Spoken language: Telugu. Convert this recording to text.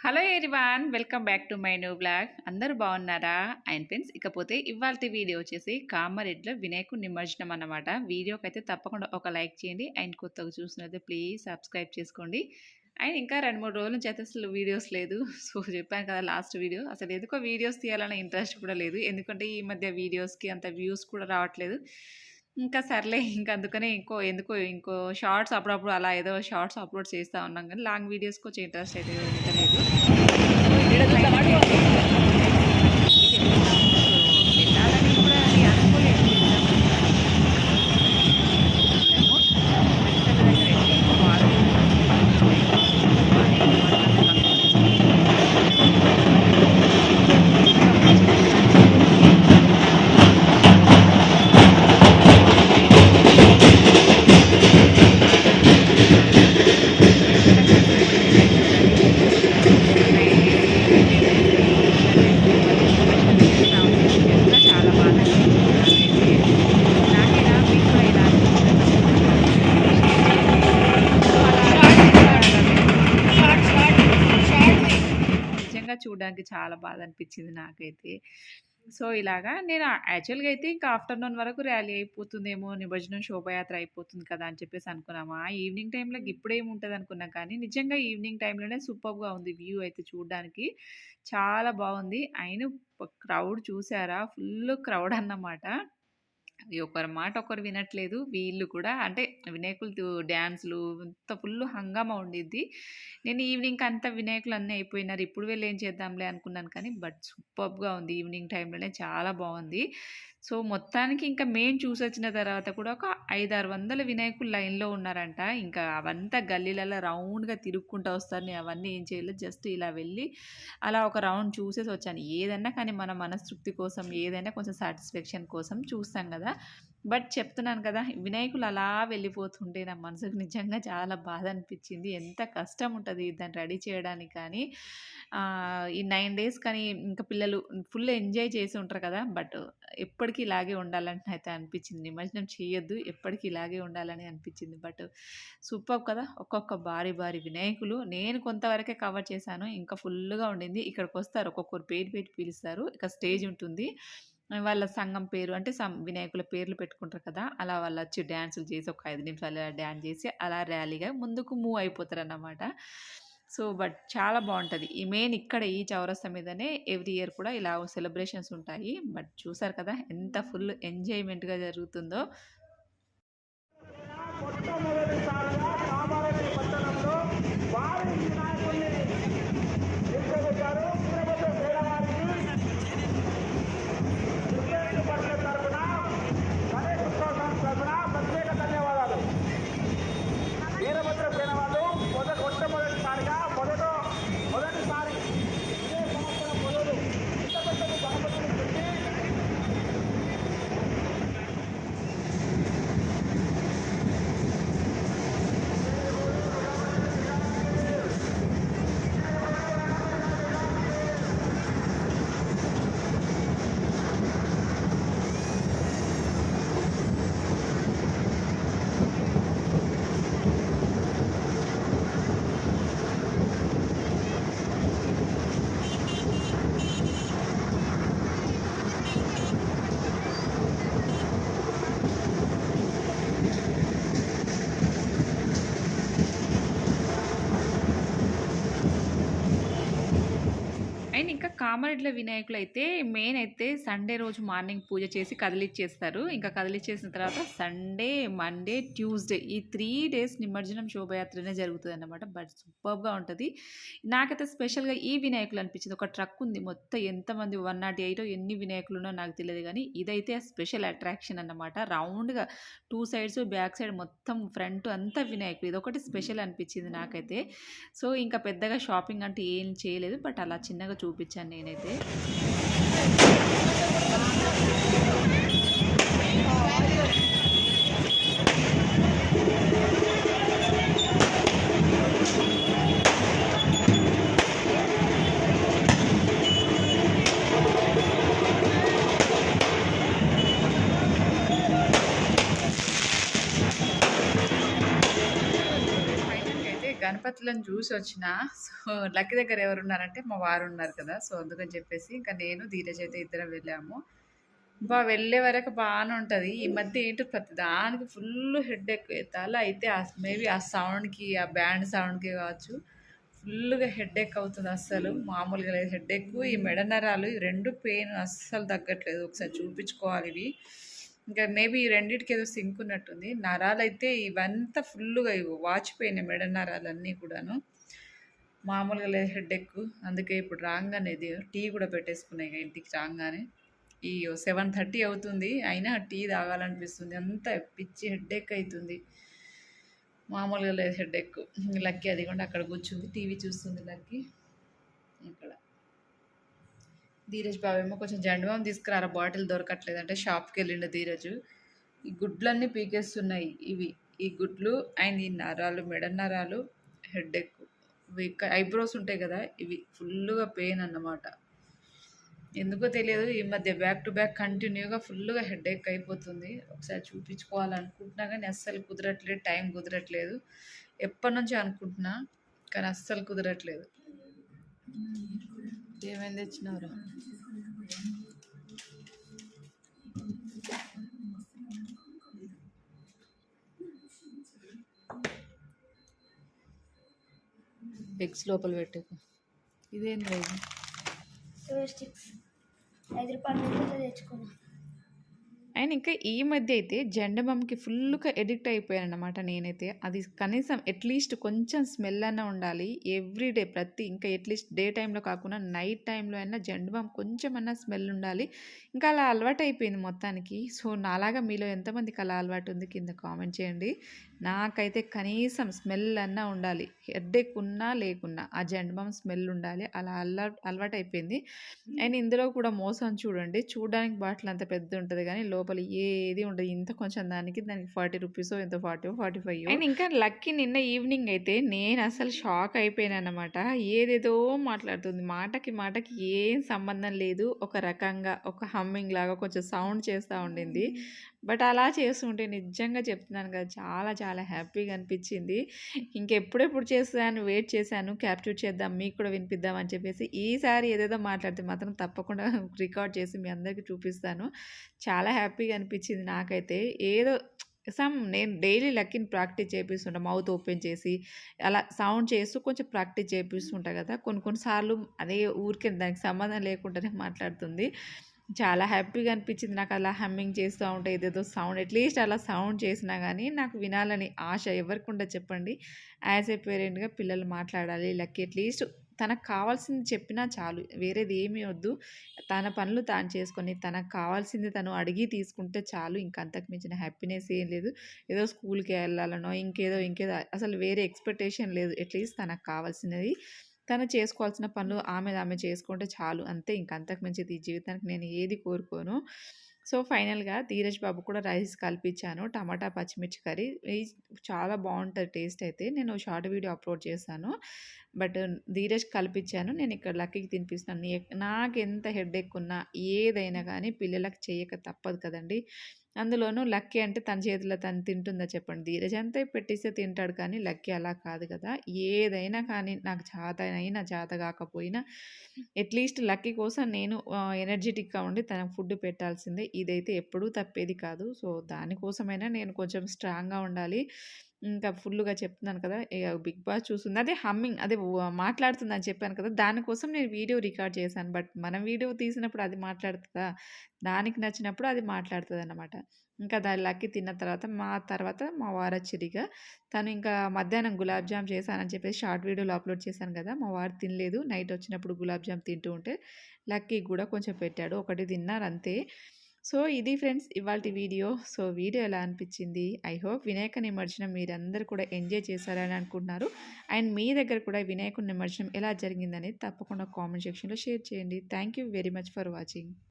Hello everyone welcome back to my new blog. అందరూ బాగున్నారా? అండ్ ఫ్రెండ్స్, ఇకపోతే ఇవాల్టి వీడియో వచ్చేసి కామారెడ్డిలో వినాయకుడి నిమజ్జనం అన్నమాట. వీడియోకి అయితే తప్పకుండా ఒక లైక్ చేయండి. అండ్ కొత్తగా చూసినట్లయితే ప్లీజ్ సబ్స్క్రైబ్ చేసుకోండి. అండ్ ఇంకా 2-3 రోజుల నుంచి అయితే అసలు వీడియోస్ లేదు. సో చెప్పాను కదా లాస్ట్ వీడియో, అసలు ఎందుకో వీడియోస్ తీయాలనే ఇంట్రెస్ట్ కూడా లేదు. ఎందుకంటే ఈ మధ్య వీడియోస్కి అంత వ్యూస్ కూడా రావట్లేదు. ఇంకా సర్లే ఇంకా అందుకనే ఇంకో షార్ట్స్ అప్పుడప్పుడు అలా ఏదో షార్ట్స్ అప్లోడ్ చేస్తూ ఉన్నాం, కానీ లాంగ్ వీడియోస్కి కొంచెం ఇంట్రెస్ట్ అయితే ఉండలేదు. వెళ్ళాలని కూడా అది అనుకోలేదు. మెడికల్ దగ్గర అయితే వాళ్ళు చాలా బాధ అనిపించింది నాకైతే. నాకేనా మీకు కూడా ఇలా నిజంగా చూడడానికి చాలా బాధ అనిపించింది నాకైతే. సో ఇలాగా నేను యాక్చువల్గా అయితే ఇంకా ఆఫ్టర్నూన్ వరకు ర్యాలీ అయిపోతుందేమో, నిమజ్జనం శోభయాత్ర అయిపోతుంది కదా అని చెప్పేసి అనుకున్నామా. ఈవినింగ్ టైంలో ఇప్పుడేముంటుంది అనుకున్నాం, కానీ నిజంగా ఈవినింగ్ టైంలోనే సూపర్గా ఉంది వ్యూ అయితే చూడడానికి. చాలా బాగుంది. అయిన క్రౌడ్ చూసారా, ఫుల్ క్రౌడ్ అన్నమాట. ఒకరి మాట ఒకరు వినట్లేదు. వీళ్ళు కూడా అంటే వినాయకులతో డాన్సులు ఇంత ఫుల్ హంగామా ఉండిద్ది. నేను ఈవినింగ్‌కి అంతా వినాయకులు అన్నీ అయిపోయినారు, ఇప్పుడు వెళ్ళి ఏం చేద్దాంలే అనుకున్నాను, కానీ బట్ సూపర్బ్‌గా ఉంది. ఈవినింగ్ టైంలోనే చాలా బాగుంది. సో మొత్తానికి ఇంకా మేము చూసొచ్చిన తర్వాత కూడా ఒక 500-600 వినాయకులు లైన్‌లో ఉన్నారంట. ఇంకా అవంతా గల్లీలలో రౌండ్‌గా తిరుక్కుంటూ వస్తారు. నేను అవన్నీ ఏం చేయలేదు, జస్ట్ ఇలా వెళ్ళి అలా ఒక రౌండ్ చూసేసి వచ్చాను. ఏదన్నా కానీ మన మనస్తృప్తి కోసం, ఏదైనా కొంచెం సాటిస్ఫాక్షన్ కోసం చూస్తాం కదా. బట్ చెప్తున్నాను కదా, వినాయకులు అలా వెళ్ళిపోతుంటే నా మనసుకు నిజంగా చాలా బాధ అనిపించింది. ఎంత కష్టం ఉంటుంది దాన్ని రెడీ చేయడానికి. కానీ ఈ 9 డేస్ కానీ ఇంకా పిల్లలు ఫుల్ ఎంజాయ్ చేసి ఉంటారు కదా. బట్ ఎప్పటికీ ఇలాగే ఉండాలని అయితే అనిపించింది. నిమజ్జనం చేయొద్దు, ఎప్పటికీ ఇలాగే ఉండాలని అనిపించింది. బట్ సూపర్ కదా, ఒక్కొక్క భారీ భారీ వినాయకులు. నేను కొంతవరకే కవర్ చేశాను, ఇంకా ఫుల్గా ఉండింది. ఇక్కడికి వస్తారు, ఒక్కొక్కరు పేరు పెట్టి పిలుస్తారు. ఇక స్టేజ్ ఉంటుంది, వాళ్ళ సంఘం పేరు అంటే వినాయకుల పేర్లు పెట్టుకుంటారు కదా, అలా వాళ్ళు వచ్చి డ్యాన్సులు చేసి ఒక 5 నిమిషాలు డ్యాన్స్ చేసి అలా ర్యాలీగా ముందుకు మూవ్ అయిపోతారన్నమాట. సో బట్ చాలా బాగుంటుంది. ఈ మెయిన్ ఇక్కడ ఈ చౌరస్తా మీదనే ఎవ్రీ ఇయర్ కూడా ఇలా సెలబ్రేషన్స్ ఉంటాయి. బట్ చూసారు కదా ఎంత ఫుల్ ఎంజాయ్మెంట్గా జరుగుతుందో. మొట్టమొదటిసారిగా కామారెడ్డి పట్టణంలో భారీ వినాయకుడిని తీసుకొచ్చారు. వీరభద్ర సేన వారికి క్రికెట్ పట్ల తరఫున, గణేష్ ఉత్సవం తరఫున ప్రత్యేక ధన్యవాదాలు. వీరభద్ర సేన వాళ్ళు మొట్టమొదటిసారిగా మొదటిసారి ఇదే సంవత్సరం మొదలు ఇంత పెద్ద గణపతిని పెట్టి అండ్ ఇంకా కామారెడ్డిలో వినాయకులు అయితే మెయిన్ అయితే సండే రోజు మార్నింగ్ పూజ చేసి కదిలిచ్చేస్తారు. ఇంకా కదిలిచ్చేసిన తర్వాత సండే, మండే, ట్యూస్డే ఈ 3 డేస్ నిమజ్జనం శోభయాత్రనే జరుగుతుంది అన్నమాట. బట్ సూపర్గా ఉంటుంది. నాకైతే స్పెషల్గా ఈ వినాయకులు అనిపించింది. ఒక ట్రక్ ఉంది, మొత్తం ఎంతమంది 108 ఎన్ని వినాయకులు ఉన్నో నాకు తెలియదు, కానీ ఇదైతే స్పెషల్ అట్రాక్షన్ అన్నమాట. రౌండ్గా 2 సైడ్స్, బ్యాక్ సైడ్ మొత్తం ఫ్రంట్ అంతా వినాయకులు. ఇదొకటి స్పెషల్ అనిపించింది నాకైతే. సో ఇంకా పెద్దగా షాపింగ్ అంటే ఏం చేయలేదు, బట్ అలా చిన్నగా చూపించాను నేనైతే. గణపతులు కోతులను చూసొచ్చిన. సో, లక్కీ దగ్గర ఎవరున్నారంటే మా వారు ఉన్నారు కదా! సో, అందుకని చెప్పేసి ఇంకా నేను, ధీరజ్ అయితే ఇద్దరం వెళ్ళాము. వెళ్ళే వరకు బానే ఉంటది. ఈ మధ్య ఏంటో ప్రతి దానికి ఫుల్ హెడేక్. తల అయితే మేబీ ఆ సౌండ్‌కి, ఆ బ్యాండ్ సౌండ్‌కి కావచ్చు. ఫుల్‌గా హెడేక్ అవుతుంది అస్సలు. మామూలుగా లేదు హెడేక్. ఈ మెడ నరాలు ఈ 2 పెయిన్ అస్సలు తగ్గట్లేదు. ఒకసారి చూపించుకోవాలి ఇవి. ఇంకా మేబీ ఈ రెండిటికి ఏదో సింక్ ఉన్నట్టుంది. నరాలైతే ఇవంతా ఫుల్‌గా వాచిపోయినాయి మెడ నరాలన్నీ కూడాను. మామూలుగా లేదు హెడేక్. అందుకే ఇప్పుడు రాంగానే టీ కూడా పెట్టేసుకున్నా ఇక ఇంటికి రాంగానే. ఈ 7:30 అవుతుంది. అయినా టీ తాగాలనిపిస్తుంది. అంత పిచ్చి హెడేక్ అయితుంది. మామూలుగా లేదు హెడేక్. లక్కీ అదిగోండి అక్కడ కూర్చుంది. టీవీ చూస్తుంది లక్కీ. ఇక్కడ ధీరజ్ బాబేమో కొంచెం జండుబామ్ తీసుకురారా బాటిల్ దొరకట్లేదు అంటే షాప్కి వెళ్ళిండు ధీరజ్. ఈ గుడ్లన్నీ పీకేస్తున్నాయి ఇవి. ఈ గుడ్లు అండ్ ఈ నరాలు, మెడ నరాలు, హెడేక్. ఇవి ఐబ్రోస్ ఉంటాయి కదా, ఇవి ఫుల్గా పెయిన్ అన్నమాట. ఎందుకో తెలియదు ఈ మధ్య బ్యాక్ టు బ్యాక్ కంటిన్యూగా ఫుల్గా హెడేక్ అయిపోతుంది. ఒకసారి చూపించుకోవాలనుకుంటున్నా కానీ అస్సలు కుదరట్లేదు, టైం కుదరట్లేదు. ఎప్పటి నుంచో అనుకుంటున్నా కానీ అస్సలు కుదరట్లేదు. ఏమైంది తెచ్చినవరా? ఎగ్స్ లోపల పెట్టకు. ఇదేంది ఇది? స్టిక్స్ 5 రూపాయలు తెచ్చుకున్నా. అండ్ ఇంకా ఈ మధ్య అయితే జెండబామ్కి ఫుల్గా ఎడిక్ట్ అయిపోయానమాట నేనైతే. అది కనీసం అట్లీస్ట్ కొంచెం స్మెల్ అన్నా ఉండాలి ఎవ్రీడే. ఇంకా అట్లీస్ట్ డే టైంలో కాకుండా నైట్ టైంలో అయినా జెండబామ్ కొంచెం అన్నా స్మెల్ ఉండాలి. ఇంకా అలా అలవాటు అయిపోయింది మొత్తానికి. సో నాలాగా మీలో ఎంతమందికి అలా అలవాటు ఉంది కింద కామెంట్ చేయండి. నాకైతే కనీసం స్మెల్ అన్నా ఉండాలి. హెడేక్ ఉన్నా లేకున్నా ఆ జెండబామ్ స్మెల్ ఉండాలి. అలా అలవాటు అయిపోయింది. అండ్ ఇందులో కూడా మోసం చూడండి. చూడడానికి బాటిల్ అంత పెద్ద ఉంటుంది కానీ లోపల ఏది ఉండదు. ఇంత కొంచెం దానికి 40 రూపీసో ఎంతో 40 45. అండ్ ఇంకా లక్కీ నిన్న ఈవినింగ్ అయితే నేను అసలు షాక్ అయిపోయానన్నమాట. ఏదేదో మాట్లాడుతుంది. మాటకి ఏం సంబంధం లేదు. ఒక రకంగా ఒక హమ్మింగ్ లాగా కొంచెం సౌండ్ చేస్తూ ఉండింది. బట్ అలా చేస్తుంటే నిజంగా చెప్తున్నాను కదా, చాలా చాలా హ్యాపీగా అనిపించింది. ఇంకెప్పుడెప్పుడు చేస్తాను వెయిట్ చేశాను, క్యాప్చర్ చేద్దాం మీకు కూడా వినిపిద్దాం అని చెప్పేసి. ఈసారి ఏదేదో మాట్లాడితే మాత్రం తప్పకుండా రికార్డ్ చేసి మీ అందరికీ చూపిస్తాను. చాలా హ్యాపీగా అనిపించింది నాకైతే. ఏదో నేను డైలీ లక్కీని ప్రాక్టీస్ చేపిస్తుంటా. మౌత్ ఓపెన్ చేసి అలా సౌండ్ చేస్తూ కొంచెం ప్రాక్టీస్ చేపిస్తుంటా కదా. కొన్నిసార్లు అదే ఊరికే దానికి సంబంధం లేకుండానే మాట్లాడుతుంది. చాలా హ్యాపీగా అనిపించింది నాకు. అలా హమ్మింగ్ చేస్తూ ఉంటే ఏదేదో సౌండ్ అట్లీస్ట్ అలా సౌండ్ చేసినా కానీ నాకు వినాలని ఆశ ఎవరికి ఉండదు చెప్పండి. యాజ్ ఏ పేరెంట్గా పిల్లలు మాట్లాడాలి. లక్కీ అట్లీస్ట్ తనకు కావాల్సింది చెప్పినా చాలు, వేరేది ఏమీ వద్దు. తన పనులు తాను చేసుకొని తనకు కావాల్సింది తను అడిగి తీసుకుంటే చాలు. ఇంక అంతకు మించిన హ్యాపీనెస్ ఏం లేదు. ఏదో స్కూల్కి వెళ్ళాలనో ఇంకేదో అసలు వేరే ఎక్స్పెక్టేషన్ లేదు. అట్లీస్ట్ తనకు కావాల్సినది తను చేసుకోవాల్సిన పనులు ఆమె చేసుకుంటే చాలు అంతే. ఇంక అంతకు మించిది ఈ జీవితానికి నేను ఏది కోరుకోను. సో ఫైనల్గా ధీరజ్ బాబు కూడా రైస్ కలిపించాను. టమాటా పచ్చిమిర్చి కర్రీ చాలా బాగుంటుంది టేస్ట్ అయితే. నేను షార్ట్ వీడియో అప్లోడ్ చేశాను. బట్ ధీరజ్ కలిపించాను. నేను ఇక్కడ లక్కీకి తినిపిస్తాను. నాకు ఎంత హెడేక్ ఉన్నా ఏదైనా కానీ పిల్లలకు చేయక తప్పదు కదండి. అందులోనూ లక్కీ అంటే తన చేతిలో తను తింటుందా చెప్పండి. ధీరజ్ అంతే పెట్టిస్తే తింటాడు కానీ లక్కీ అలా కాదు కదా. ఏదైనా కానీ నాకు చేత కాకపోయినా అట్లీస్ట్ లక్కీ కోసం నేను ఎనర్జెటిక్గా ఉండి తనకు ఫుడ్ పెట్టాల్సిందే. ఇదైతే ఎప్పుడూ తప్పేది కాదు. సో దానికోసమైనా నేను కొంచెం స్ట్రాంగ్గా ఉండాలి. ఇంకా ఫుల్లుగా చెప్తున్నాను కదా, బిగ్ బాస్ చూస్తుంది. అదే హమ్మింగ్ అదే మాట్లాడుతుందని చెప్పాను కదా, దానికోసం నేను వీడియో రికార్డ్ చేశాను. బట్ మనం వీడియో తీసినప్పుడు అది మాట్లాడుతుందా, దానికి నచ్చినప్పుడు అది మాట్లాడుతుంది అన్నమాట. ఇంకా దాని లక్కీ తిన్న తర్వాత మా వారచ్చిరిగా తను ఇంకా మధ్యాహ్నం గులాబ్ జామ్ చేశానని చెప్పేసి షార్ట్ వీడియోలో అప్లోడ్ చేశాను కదా, మా వారు తినలేదు. నైట్ వచ్చినప్పుడు గులాబ్ జామ్ తింటూ ఉంటే లక్కీ కూడా కొంచెం పెట్టాడు. ఒకటి తిన్నారు అంతే. సో ఇది ఫ్రెండ్స్ ఇవాల్టి వీడియో. సో వీడియో ఎలా అనిపించింది? ఐ హోప్ వినాయక నిమజ్జనం మీరందరూ కూడా ఎంజాయ్ చేశారని అనుకుంటున్నారు. అండ్ మీ దగ్గర కూడా వినాయకుడి నిమజ్జనం ఎలా జరిగిందనేది తప్పకుండా కామెంట్ సెక్షన్లో షేర్ చేయండి. Thank you very much for watching.